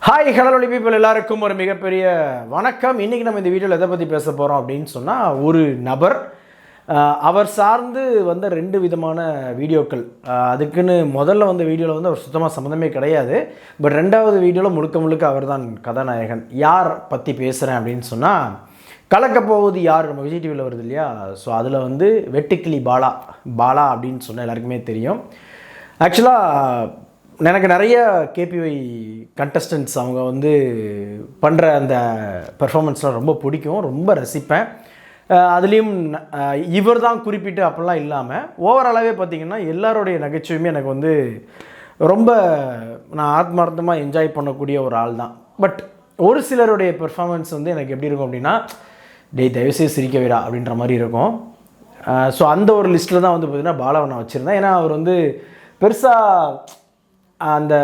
Hi hello people எல்லாருக்கும் ஒரு மிகப்பெரிய வணக்கம். இன்றைக்கி நம்ம இந்த வீடியோவில் எதை பற்றி பேச போகிறோம் அப்படின்னு சொன்னால், ஒரு நபர் அவர் சார்ந்து வந்த 2 விதமான வீடியோக்கள். அதுக்குன்னு முதல்ல வந்த வீடியோவில் வந்து அவர் சுத்தமாக சம்மந்தமே கிடையாது. பட் 2வது வீடியோவில் முழுக்க முழுக்க அவர் தான் கதாநாயகன். யார் பற்றி பேசுகிறேன் அப்படின்னு சொன்னால், கலக்கப்போவது யார் நம்ம விஜய் டிவியில் வருது இல்லையா, ஸோ அதில் வந்து வெட்டுக்கிளி பாலா அப்படின்னு சொன்னால் எல்லாருக்குமே தெரியும். ஆக்சுவலாக எனக்கு நிறைய கேபிஒய் கண்டஸ்டன்ட்ஸ் அவங்க வந்து பண்ணுற அந்த பெர்ஃபார்மன்ஸ்லாம் ரொம்ப பிடிக்கும், ரொம்ப ரசிப்பேன். அதுலேயும் இவர் தான் குறிப்பிட்டு அப்படிலாம் இல்லாமல் ஓவராலாகவே பார்த்திங்கன்னா எல்லாருடைய நகைச்சுவையுமே எனக்கு வந்து ரொம்ப நான் ஆத்மார்த்தமாக என்ஜாய் பண்ணக்கூடிய ஒரு ஆள் தான். பட் ஒரு சிலருடைய பெர்ஃபார்மன்ஸ் வந்து எனக்கு எப்படி இருக்கும் அப்படின்னா, தயவுசெய்து சிரிக்க வைடா அப்படின்ற மாதிரி இருக்கும். ஸோ அந்த ஒரு லிஸ்ட்டில் தான் வந்து பார்த்திங்கன்னா பாலாவை நான் வச்சுருந்தேன். ஏன்னா அவர் வந்து பெருசாக அந்த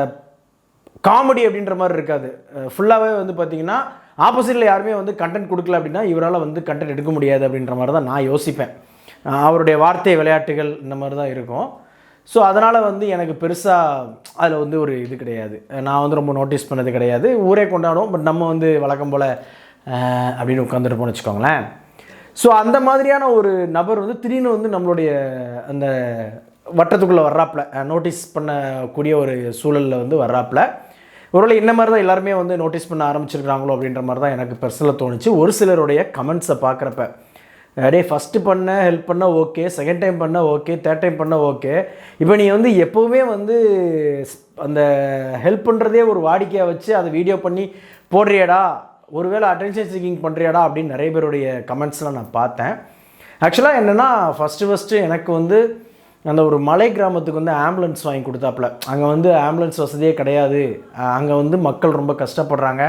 காமெடி அப்படின்ற மாதிரி இருக்காது. ஃபுல்லாகவே வந்து பார்த்திங்கன்னா ஆப்போசிட்டில் யாருமே வந்து கண்டென்ட் கொடுக்கல அப்படின்னா இவரால் வந்து கண்டென்ட் எடுக்க முடியாது அப்படின்ற மாதிரி தான் நான் யோசிப்பேன். அவருடைய வார்த்தை விளையாட்டுகள் இந்த மாதிரி தான் இருக்கும். ஸோ அதனால் வந்து எனக்கு பெருசாக அதில் வந்து ஒரு இது கிடையாது, நான் வந்து ரொம்ப நோட்டீஸ் பண்ணது கிடையாது. ஊரே கொண்டாடும், பட் நம்ம வந்து வழக்கம் போல் அப்படின்னு உட்காந்துருப்போம்னு வச்சுக்கோங்களேன். ஸோ அந்த மாதிரியான ஒரு நபர் வந்து திடீர்னு வந்து நம்மளுடைய அந்த வட்டத்துக்குள்ளே வர்றாப்புல, நோட்டீஸ் பண்ணக்கூடிய ஒரு சூழலில் வந்து வர்றாப்புல. ஒருவேளை இந்த மாதிரி தான் எல்லாருமே வந்து நோட்டீஸ் பண்ண ஆரம்பிச்சிருக்கிறாங்களோ அப்படின்ற மாதிரி தான் எனக்கு பர்சனலாக தோணுச்சு. ஒரு சிலருடைய கமெண்ட்ஸை பார்க்குறப்ப, ஃபஸ்ட்டு பண்ண ஹெல்ப் பண்ண ஓகே, செகண்ட் டைம் பண்ண ஓகே, தேர்ட் டைம் பண்ண ஓகே, இப்போ நீ வந்து எப்போவுமே வந்து அந்த ஹெல்ப் பண்ணுறதே ஒரு வாடிக்கையாக வச்சு அதை வீடியோ பண்ணி போடுறியாடா, ஒருவேளை அட்டென்ஷன் சீக்கிங் பண்ணுறியாடா அப்படின்னு நிறைய பேருடைய கமெண்ட்ஸ்லாம் நான் பார்த்தேன். ஆக்சுவலாக என்னென்னா, ஃபஸ்ட்டு எனக்கு வந்து அந்த ஒரு மலை கிராமத்துக்கு வந்து ஆம்புலன்ஸ் வாங்கி கொடுத்தாப்புல. அங்கே வந்து ஆம்புலன்ஸ் வசதியே கிடையாது, அங்கே வந்து மக்கள் ரொம்ப கஷ்டப்படுறாங்க.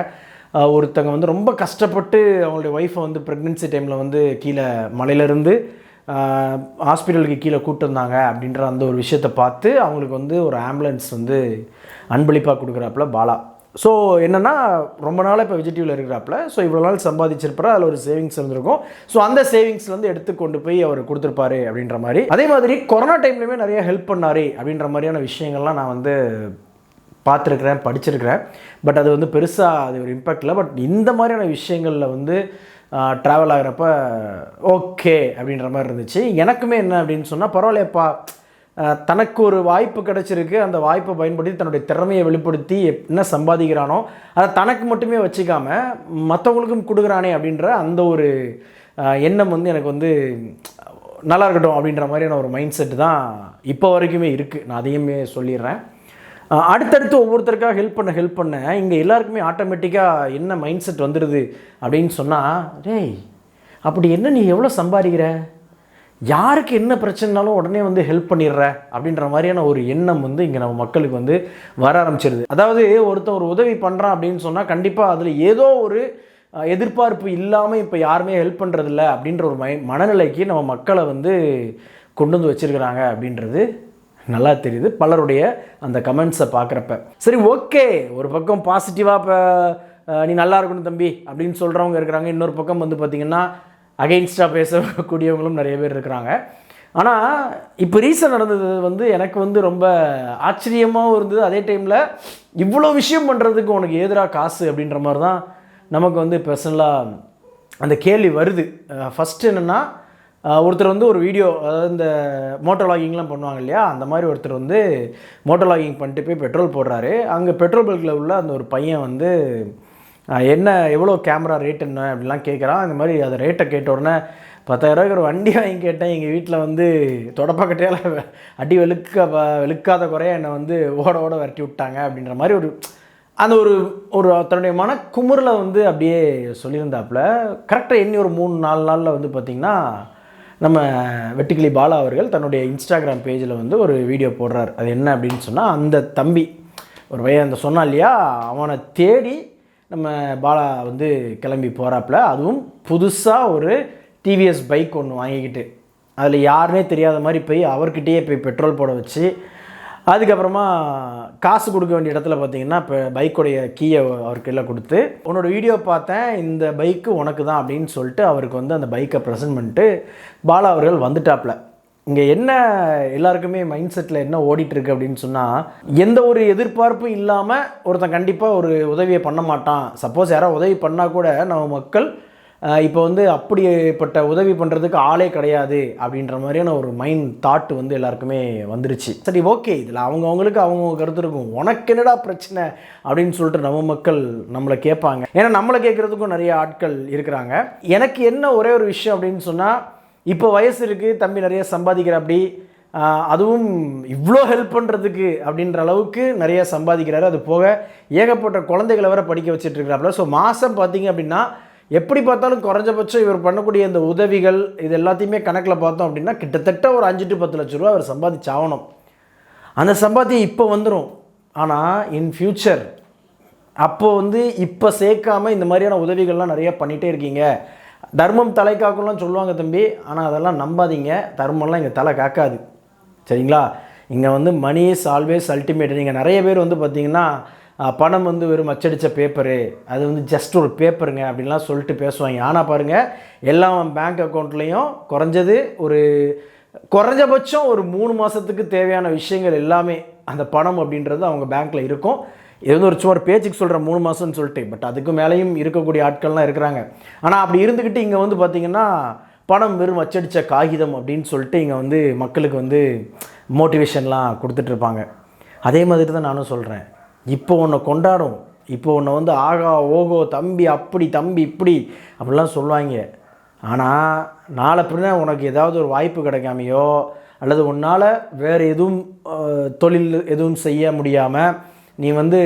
ஒருத்தங்க வந்து ரொம்ப கஷ்டப்பட்டு அவங்களுடைய ஒய்ஃபை வந்து ப்ரெக்னென்சி டைமில் வந்து கீழே மலையிலேருந்து ஹாஸ்பிட்டலுக்கு கீழே கூப்பிட்டு வந்தாங்க அப்படின்ற அந்த ஒரு விஷயத்தை பார்த்து அவங்களுக்கு வந்து ஒரு ஆம்புலன்ஸ் வந்து அன்பளிப்பாக கொடுக்குறாப்புல பாலா. ஸோ என்னென்னா, ரொம்ப நாளாக இப்போ விஜய் டிவியில் இருக்கிறாப்புல. ஸோ இவ்வளோ நாள் சம்பாதிச்சிருப்பார், அதில் ஒரு சேவிங்ஸ் இருந்திருக்கும். ஸோ அந்த சேவிங்ஸ்லேருந்து எடுத்து கொண்டு போய் அவர் கொடுத்துருப்பாரு அப்படின்ற மாதிரி. அதே மாதிரி கொரோனா டைம்லேயுமே நிறைய ஹெல்ப் பண்ணார் அப்படின்ற மாதிரியான விஷயங்கள்லாம் நான் வந்து பார்த்துருக்குறேன், படிச்சிருக்கிறேன். பட் அது வந்து பெருசாக அது ஒரு இம்பேக்ட் இல்லை. பட் இந்த மாதிரியான விஷயங்களில் வந்து ட்ராவல் ஆகிறப்ப ஓகே அப்படின்ற மாதிரி இருந்துச்சு. எனக்குமே என்ன அப்படின்னு சொன்னால், பரவாயில்லையப்பா, தனக்கு ஒரு வாய்ப்பு கிடச்சிருக்கு, அந்த வாய்ப்பை பயன்படுத்தி தன்னுடைய திறமையை வெளிப்படுத்தி என்ன சம்பாதிக்கிறானோ அதை தனக்கு மட்டுமே வச்சுக்காமல் மற்றவங்களுக்கும் கொடுக்குறானே அப்படின்ற அந்த ஒரு எண்ணம் வந்து எனக்கு வந்து நல்லா இருக்கட்டும் அப்படின்ற மாதிரியான ஒரு மைண்ட் செட்டு தான் இப்போ வரைக்குமே இருக்குது. நான் அதையுமே சொல்லிடுறேன். அடுத்தடுத்து ஒவ்வொருத்தருக்காக ஹெல்ப் பண்ண இங்கே எல்லாருக்குமே ஆட்டோமேட்டிக்காக என்ன மைண்ட் செட் வந்துடுது அப்படின்னு சொன்னால், டேய் அப்படி என்ன நீ எவ்வளோ சம்பாதிக்கிற, யாருக்கு என்ன பிரச்சனைனாலும் உடனே வந்து ஹெல்ப் பண்ணிடுற அப்படின்ற மாதிரியான ஒரு எண்ணம் வந்து இங்கே நம்ம மக்களுக்கு வந்து வர ஆரம்பிச்சிருது. அதாவது ஒருத்தன் ஒரு உதவி பண்ணுறான் அப்படின்னு சொன்னால் கண்டிப்பாக அதில் ஏதோ ஒரு எதிர்பார்ப்பு இல்லாமல் இப்போ யாருமே ஹெல்ப் பண்ணுறதில்ல அப்படின்ற ஒரு மனநிலைக்கு நம்ம மக்களை வந்து கொண்டு வந்து வச்சுருக்கிறாங்க அப்படின்றது நல்லா தெரியுது பலருடைய அந்த கமெண்ட்ஸை பார்க்குறப்ப. சரி, ஓகே, ஒரு பக்கம் பாசிட்டிவாக இப்போ நீ நல்லா இருக்கணும் தம்பி அப்படின்னு சொல்கிறவங்க இருக்கிறாங்க, இன்னொரு பக்கம் வந்து பார்த்திங்கன்னா அகெயின்ஸ்டாக பேசக்கூடியவங்களும் நிறைய பேர் இருக்கிறாங்க. ஆனால் இப்போ ரீசன் நடந்தது வந்து எனக்கு வந்து ரொம்ப ஆச்சரியமாகவும் இருந்தது. அதே டைமில் இவ்வளோ விஷயம் பண்ணுறதுக்கு உனக்கு எதிராக காசு அப்படின்ற மாதிரி தான் நமக்கு வந்து பர்சனலாக அந்த கேள்வி வருது. ஃபஸ்ட்டு என்னென்னா, ஒருத்தர் வந்து ஒரு வீடியோ, அதாவது இந்த மோட்டோ லாகிங்லாம் பண்ணுவாங்க இல்லையா, அந்த மாதிரி ஒருத்தர் வந்து மோட்டோ லாகிங் பண்ணிட்டு போய் பெட்ரோல் போடுறாரு. அங்கே பெட்ரோல் பல்கில் உள்ள அந்த ஒரு பையன் வந்து என்ன எவ்வளோ கேமரா ரேட் என்ன அப்படிலாம் கேட்குறான். இந்த மாதிரி அதை ரேட்டை கேட்ட உடனே 10,000 ஒரு வண்டி வாங்கி கேட்டேன், எங்கள் வீட்டில் வந்து தொடப்பக்கட்டையால் அடி வெளுக்காத குறைய என்னை வந்து ஓட விரட்டி விட்டாங்க அப்படின்ற மாதிரி ஒரு அந்த ஒரு தன்னுடைய மனக்குமுறலை வந்து அப்படியே சொல்லியிருந்தாப்புல. கரெக்டாக எண்ணி ஒரு 3-4 நாளில் வந்து பார்த்திங்கன்னா நம்ம வெட்டுக்கிளி பாலா அவர்கள் தன்னுடைய இன்ஸ்டாகிராம் பேஜில் வந்து ஒரு வீடியோ போடுறார். அது என்ன அப்படின்னு சொன்னால், அந்த தம்பி ஒரு பையன் அந்த சொன்னான் இல்லையா, அவனை தேடி நம்ம பாலா வந்து கிளம்பி போகிறாப்புல. அதுவும் புதுசாக ஒரு டிவிஎஸ் பைக் ஒன்று வாங்கிக்கிட்டு, அதில் யாருனே தெரியாத மாதிரி போய் அவர்கிட்டயே போய் பெட்ரோல் போட வச்சு, அதுக்கப்புறமா காசு கொடுக்க வேண்டிய இடத்துல பார்த்திங்கன்னா இப்போ பைக்குடைய கீயை அவர் கையில் கொடுத்து, உன்னோட வீடியோ பார்த்தேன், இந்த பைக்கு உனக்கு தான் அப்படின்னு சொல்லிட்டு அவருக்கு வந்து அந்த பைக்கை ப்ரெசென்ட் பண்ணிட்டு பாலா அவர்கள் வந்துட்டாப்புல. இங்கே என்ன எல்லாருக்குமே மைண்ட் செட்டில் என்ன ஓடிட்டுருக்கு அப்படின்னு சொன்னால், எந்த ஒரு எதிர்பார்ப்பும் இல்லாமல் ஒருத்தன் கண்டிப்பாக ஒரு உதவியை பண்ண மாட்டான். சப்போஸ் யாராவது உதவி பண்ணால் கூட நம்ம மக்கள் இப்போ வந்து அப்படிப்பட்ட உதவி பண்ணுறதுக்கு ஆளே கிடையாது அப்படின்ற மாதிரியான ஒரு மைண்ட் தாட் வந்து எல்லாருக்குமே வந்துருச்சு. சரி, ஓகே, இதில் அவங்கவுங்களுக்கு அவங்கவுங்க கருத்து இருக்கும். உனக்கு என்னடா பிரச்சனை அப்படின்னு சொல்லிட்டு நம்ம மக்கள் நம்மளை கேட்பாங்க. ஏன்னா நம்மளை கேட்குறதுக்கும் நிறைய ஆட்கள் இருக்கிறாங்க. எனக்கு என்ன ஒரே ஒரு விஷயம் அப்படின்னு சொன்னால், இப்போ வயசு இருக்குது, தம்பி நிறைய சம்பாதிக்கிற அப்படி, அதுவும் இவ்வளோ ஹெல்ப் பண்ணுறதுக்கு அப்படின்ற அளவுக்கு நிறைய சம்பாதிக்கிறாரு. அது போக ஏகப்பட்ட குழந்தைகளை வர படிக்க வச்சுட்ருக்கிறாப்புல. ஸோ மாதம் பார்த்தீங்க அப்படின்னா எப்படி பார்த்தாலும் குறைஞ்சபட்சம் இவர் பண்ணக்கூடிய இந்த உதவிகள் இது எல்லாத்தையுமே கணக்கில் பார்த்தோம் அப்படின்னா கிட்டத்தட்ட ஒரு 5 to 10 லட்ச ரூபா அவர் சம்பாதிச்சாகணும். அந்த சம்பாத்தியம் இப்போ வந்துடும். ஆனால் இன் ஃப்யூச்சர் அப்போது வந்து இப்போ சேர்க்காமல் இந்த மாதிரியான உதவிகள்லாம் நிறையா பண்ணிகிட்டே இருக்கீங்க. தர்மம் தலை காக்கும்லாம் சொல்லுவாங்க தம்பி, ஆனால் அதெல்லாம் நம்பாதீங்க. தர்மம்லாம் இங்கே தலை காக்காது, சரிங்களா? இங்கே வந்து மணி இஸ் ஆல்வேஸ் அல்டிமேட். நீங்கள் நிறைய பேர் வந்து பார்த்திங்கன்னா பணம் வந்து வெறும் அச்சடித்த பேப்பரு, அது வந்து ஜஸ்ட் ஒரு பேப்பருங்க அப்படின்லாம் சொல்லிட்டு பேசுவாங்க. ஆனால் பாருங்கள், எல்லா பேங்க் அக்கௌண்ட்லேயும் குறைஞ்சபட்சம் ஒரு 3 மாதத்துக்கு தேவையான விஷயங்கள் எல்லாமே அந்த பணம் அப்படின்றது அவங்க பேங்க்கில் இருக்கும். இது வந்து ஒரு சும்மா பேச்சுக்கு சொல்கிற 3 மாதம்னு சொல்லிட்டு, பட் அதுக்கு மேலேயும் இருக்கக்கூடிய ஆட்கள்லாம் இருக்கிறாங்க. ஆனால் அப்படி இருந்துக்கிட்டு இங்கே வந்து பார்த்திங்கன்னா பணம் வெறும் அச்சடித்த காகிதம் அப்படின்னு சொல்லிட்டு இங்கே வந்து மக்களுக்கு வந்து மோட்டிவேஷன்லாம் கொடுத்துட்ருப்பாங்க. அதே மாதிரி தான் நானும் சொல்கிறேன். இப்போ உன்னை கொண்டாடும், இப்போ உன்னை வந்து ஆகா ஓகோ தம்பி அப்படி தம்பி இப்படி அப்படிலாம் சொல்லுவாங்க. ஆனால் நாளை பின்ன உனக்கு ஏதாவது ஒரு வாய்ப்பு கிடைக்காமையோ அல்லது உன்னால் வேறு எதுவும் தொழில் எதுவும் செய்ய முடியாமல் நீ வந்து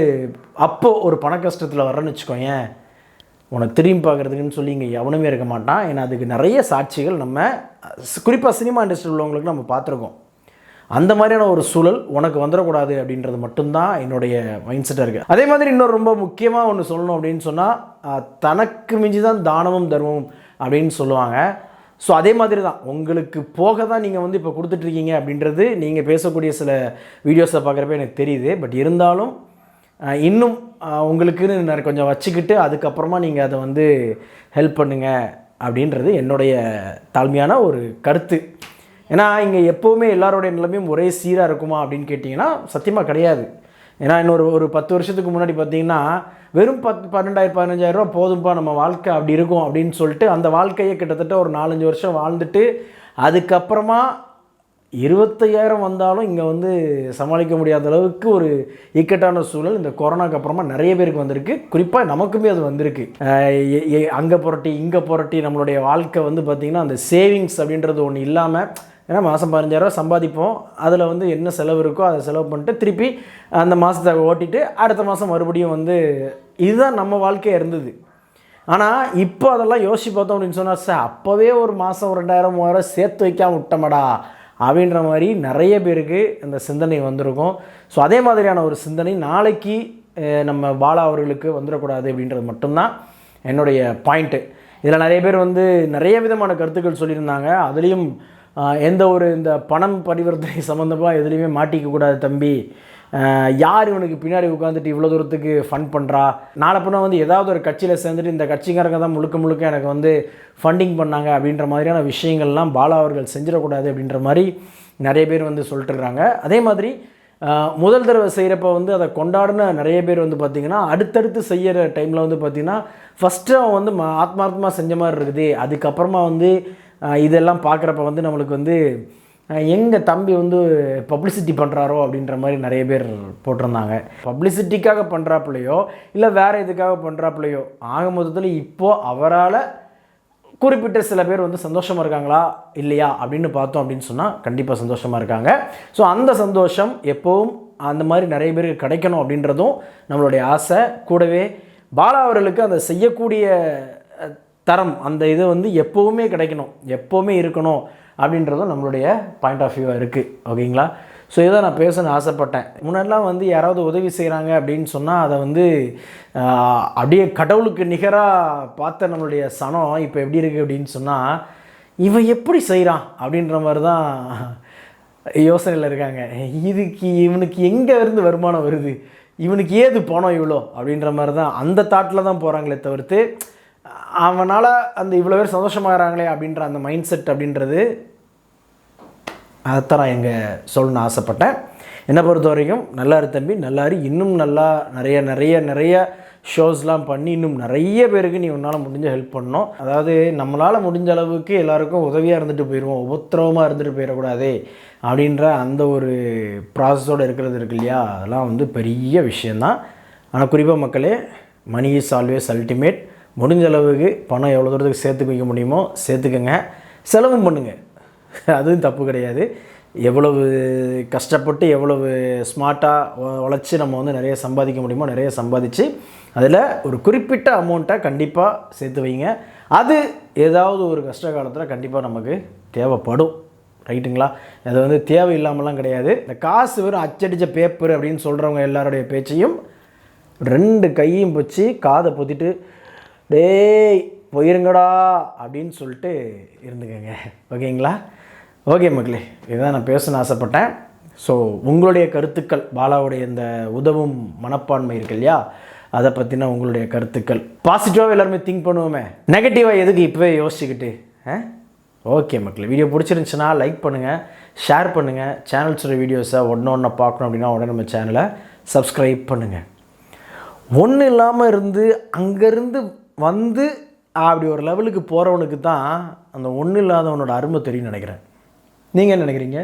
அப்போது ஒரு பண கஷ்டத்தில் வர்றேன்னு வச்சுக்கோயேன், உனக்கு திரும்பி பார்க்குறதுக்குன்னு சொல்லி இங்கே எவனுமே இருக்க மாட்டான். ஏன்னா அதுக்கு நிறைய சாட்சிகள் நம்ம குறிப்பாக சினிமா இண்டஸ்ட்ரியில் உள்ளவங்களுக்கு நம்ம பார்த்துருக்கோம். அந்த மாதிரியான ஒரு சூழல் உனக்கு வந்துடக்கூடாது அப்படின்றது மட்டும்தான் என்னுடைய மைண்ட் செட்டாக இருக்குது. அதே மாதிரி இன்னொரு ரொம்ப முக்கியமாக ஒன்று சொல்லணும் அப்படின்னு சொன்னால், தனக்கு மிஞ்சி தான் தானமும் தர்மமும் அப்படின்னு சொல்லுவாங்க. ஸோ அதே மாதிரி தான் உங்களுக்கு போக தான் நீங்கள் வந்து இப்போ கொடுத்துட்ருக்கீங்க அப்படின்றது நீங்கள் பேசக்கூடிய சில வீடியோஸை பார்க்குறப்ப எனக்கு தெரியுது. பட் இருந்தாலும் இன்னும் உங்களுக்குன்னு கொஞ்சம் வச்சுக்கிட்டு அதுக்கப்புறமா நீங்கள் அதை வந்து ஹெல்ப் பண்ணுங்கள் அப்படின்றது என்னுடைய தாழ்மையான ஒரு கருத்து. ஏன்னா இங்கே எப்போவுமே எல்லாரோடைய நிலைமையும் ஒரே சீராக இருக்குமா அப்படின்னு கேட்டிங்கன்னா சத்தியமாக கிடையாது. ஏன்னா ஒரு 10 வருஷத்துக்கு முன்னாடி பார்த்தீங்கன்னா வெறும் 12,000 15,000 ரூபா போதும்பா நம்ம வாழ்க்கை அப்படி இருக்கும் அப்படின்னு சொல்லிட்டு அந்த வாழ்க்கையை கிட்டத்தட்ட ஒரு 4-5 வருஷம் வாழ்ந்துட்டு அதுக்கப்புறமா 25,000 வந்தாலும் இங்கே வந்து சமாளிக்க முடியாத அளவுக்கு ஒரு இக்கட்டான சூழல் இந்த கொரோனாக்கு அப்புறமா நிறைய பேருக்கு வந்திருக்கு. குறிப்பாக நமக்குமே அது வந்திருக்கு. அங்கே புரட்டி இங்கே புரட்டி நம்மளுடைய வாழ்க்கை வந்து பார்த்திங்கன்னா அந்த சேவிங்ஸ் அப்படின்றது ஒன்று இல்லாமல், ஏன்னா மாதம் 15,000 சம்பாதிப்போம், அதில் வந்து என்ன செலவு இருக்கோ அதை செலவு பண்ணிட்டு திருப்பி அந்த மாதத்தை ஓட்டிட்டு அடுத்த மாதம் மறுபடியும் வந்து இதுதான் நம்ம வாழ்க்கையாக இருந்தது. ஆனால் இப்போ அதெல்லாம் யோசிச்சு பார்த்தோம் அப்படின்னு சொன்னால், சார் அப்போவே ஒரு மாதம் 2,000 3,000 சேர்த்து வைக்காமல் விட்டோமடா அப்படின்ற மாதிரி நிறைய பேருக்கு அந்த சிந்தனை வந்திருக்கும். ஸோ அதே மாதிரியான ஒரு சிந்தனை நாளைக்கு நம்ம பாலா அவர்களுக்கு வந்துடக்கூடாது அப்படின்றது மட்டும்தான் என்னுடைய பாயிண்ட்டு. இதில் நிறைய பேர் வந்து நிறைய விதமான கருத்துக்கள் சொல்லியிருந்தாங்க. அதுலேயும் எந்த ஒரு இந்த பணம் பரிவர்த்தனை சம்மந்தமாக எதுலேயுமே மாட்டிக்கக்கூடாது தம்பி, யார் இவனுக்கு பின்னாடி உட்காந்துட்டு இவ்வளோ தூரத்துக்கு ஃபண்ட் பண்ணுறா, நாளை பின்னா வந்து ஏதாவது ஒரு கட்சியில் சேர்ந்துட்டு இந்த கட்சிக்காரங்க தான் முழுக்க எனக்கு வந்து ஃபண்டிங் பண்ணாங்க அப்படின்ற மாதிரியான விஷயங்கள்லாம் பாலா அவர்கள் செஞ்சிடக்கூடாது அப்படின்ற மாதிரி நிறைய பேர் வந்து சொல்லிட்டுருக்காங்க. அதே மாதிரி முதல் தடவை செய்கிறப்ப வந்து அதை கொண்டாடின நிறைய பேர் வந்து பார்த்திங்கன்னா அடுத்தடுத்து செய்கிற டைமில் வந்து பார்த்திங்கன்னா ஃபஸ்ட்டு அவன் வந்து ஆத்மார்த்தமாக செஞ்ச மாதிரி இருக்குது, அதுக்கப்புறமா வந்து இதெல்லாம் பார்க்குறப்ப வந்து நம்மளுக்கு வந்து எங்கள் தம்பி வந்து பப்ளிசிட்டி பண்ணுறாரோ அப்படின்ற மாதிரி நிறைய பேர் போட்டிருந்தாங்க. பப்ளிசிட்டிக்காக பண்ணுறாப்புலையோ இல்லை வேறு எதுக்காக பண்ணுறாப்புலையோ ஆக மொத்தத்தில் இப்போது அவரால் குறிப்பிட்ட சில பேர் வந்து சந்தோஷமாக இருக்காங்களா இல்லையா அப்படின்னு பார்த்தோம் அப்படின்னு சொன்னால் கண்டிப்பாக சந்தோஷமாக இருக்காங்க. ஸோ அந்த சந்தோஷம் எப்போவும் அந்த மாதிரி நிறைய பேருக்கு கிடைக்கணும் அப்படின்றதும் நம்மளுடைய ஆசை. கூடவே பாலா அவர்களுக்கு அந்த செய்யக்கூடிய தரம் அந்த இது வந்து எப்போவுமே கிடைக்கணும், எப்போவுமே இருக்கணும் அப்படின்றதும் நம்மளுடைய பாயிண்ட் ஆஃப் வியூவாக இருக்குது. ஓகேங்களா? ஸோ இதை நான் பேசணும்னு ஆசைப்பட்டேன். முன்னாடிலாம் வந்து யாராவது உதவி செய்கிறாங்க அப்படின்னு சொன்னால் அதை வந்து அப்படியே கடவுளுக்கு நிகராக பார்த்த நம்மளுடைய சனம் இப்போ எப்படி இருக்குது அப்படின்னு சொன்னால் இவன் எப்படி செய்கிறான் அப்படின்ற மாதிரி தான் யோசனையில் இருக்காங்க. இவனுக்கு எங்கே இருந்து வருமானம் வருது, இவனுக்கு ஏது பணம் இவ்வளோ அப்படின்ற மாதிரி தான் அந்த தாட்டில் தான் போகிறாங்களே தவிர்த்து அவனால் அந்த இவ்வளோ பேர் சந்தோஷமாகறாங்களே அப்படின்ற அந்த மைண்ட் செட் அப்படின்றது அதைத்தான் நான் இங்கே சொல்லணும்னு ஆசைப்பட்டேன். என்னை பொறுத்த வரைக்கும் நல்லாரு தம்பி, நல்லாரு. இன்னும் நல்லா நிறைய ஷோஸ்லாம் பண்ணி இன்னும் நிறைய பேருக்கு நீ உன்னால் முடிஞ்ச ஹெல்ப் பண்ணணும். அதாவது நம்மளால் முடிஞ்ச அளவுக்கு எல்லாருக்கும் உதவியாக இருந்துட்டு போயிடுவோம், உபத்திரவமாக இருந்துட்டு போயிடக்கூடாதே அப்படின்ற அந்த ஒரு ப்ராசஸோடு இருக்கிறது இருக்கு இல்லையா, அதெல்லாம் வந்து பெரிய விஷயந்தான். ஆனால் குறிப்பாக மக்களே, மணி இஸ் ஆல்வேஸ் அல்டிமேட். முடிஞ்ச அளவுக்கு பணம் எவ்வளோ தூரத்துக்கு சேர்த்து வைக்க முடியுமோ சேர்த்துக்கங்க, செலவும் பண்ணுங்கள், அதுவும் தப்பு கிடையாது. எவ்வளவு கஷ்டப்பட்டு எவ்வளவு ஸ்மார்ட்டாக உழைச்சி நம்ம வந்து நிறைய சம்பாதிக்க முடியுமோ நிறைய சம்பாதிச்சு அதில் ஒரு குறிப்பிட்ட அமௌண்ட்டை கண்டிப்பாக சேர்த்து வைங்க. அது ஏதாவது ஒரு கஷ்ட காலத்தில் கண்டிப்பாக நமக்கு தேவைப்படும். ரைட்டுங்களா? அது வந்து தேவையில்லாமலாம் கிடையாது. இந்த காசு வெறும் அச்சடித்த பேப்பர் அப்படின்னு சொல்கிறவங்க எல்லாருடைய பேச்சையும் 2 கையும் வச்சு காதை பொத்திட்டு டேய் போயிருங்கடா அப்படின்னு சொல்லிட்டு இருந்துக்கங்க. ஓகேங்களா? ஓகே மக்களே, இதுதான் நான் பேசணும்னு ஆசைப்பட்டேன். ஸோ உங்களுடைய கருத்துக்கள், பாலாவுடைய இந்த உதவும் மனப்பான்மை இருக்கு இல்லையா, அதை பற்றின உங்களுடைய கருத்துக்கள். பாசிட்டிவாக எல்லாருமே திங்க் பண்ணுவோமே, நெகட்டிவாக எதுக்கு இப்போவே யோசிச்சுக்கிட்டு. ஓகே மக்களே, வீடியோ பிடிச்சிருந்துச்சுன்னா லைக் பண்ணுங்கள், ஷேர் பண்ணுங்கள். சேனல்ஸோட வீடியோஸை ஒன்று பார்க்கணும் அப்படின்னா உடனே நம்ம சேனலை சப்ஸ்கிரைப் பண்ணுங்கள். ஒன்றும் இல்லாமல் இருந்து அங்கேருந்து வந்து அப்படி ஒரு லெவலுக்கு போகிறவனுக்கு தான் அந்த ஒன்றும் இல்லாதவனோட அருமை தெரியும்னு நினைக்கிறேன். நீங்கள் என்ன நினைக்கிறீங்க?